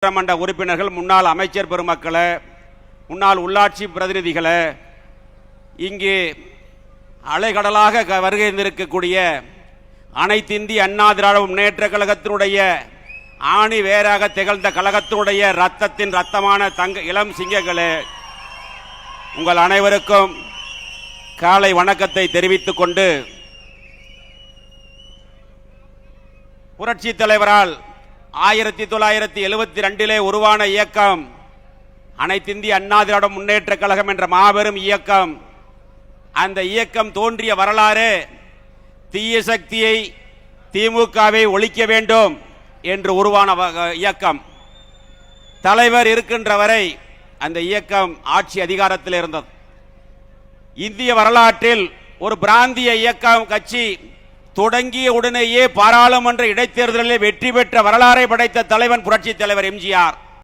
சட்டமன்ற உறுப்பினர்கள், முன்னாள் அமைச்சர் பெருமக்களே, முன்னாள் உள்ளாட்சி பிரதிநிதிகளே, இங்கு அலைகடலாக வருகை இருக்கக்கூடிய அனைத்து இந்திய அண்ணா திராவிட முன்னேற்ற கழகத்தினுடைய ஆணி வேராக திகழ்ந்த கழகத்தினுடைய ரத்தத்தின் ரத்தமான இளம் சிங்கங்களே, உங்கள் அனைவருக்கும் காலை வணக்கத்தை தெரிவித்துக் கொண்டு, புரட்சி தலைவரால் 1972 உருவான இயக்கம் அனைத்து இந்திய அண்ணா திராவிட முன்னேற்ற கழகம் என்ற மாபெரும் இயக்கம். அந்த இயக்கம் தோன்றிய வரலாறு தீய சக்தியை, திமுகவை ஒழிக்க வேண்டும் என்று உருவான இயக்கம். தலைவர் இருக்கின்ற வரை அந்த இயக்கம் ஆட்சி அதிகாரத்தில் இருந்தது. இந்திய வரலாற்றில் ஒரு பிராந்திய இயக்கம் கட்சி தொடங்கிய உடனேயே பாராளுமன்ற இடைத்தேர்தலில் வெற்றி பெற்ற வரலாறை படைத்த தலைவன் புரட்சி தலைவர் எம்ஜிஆர்.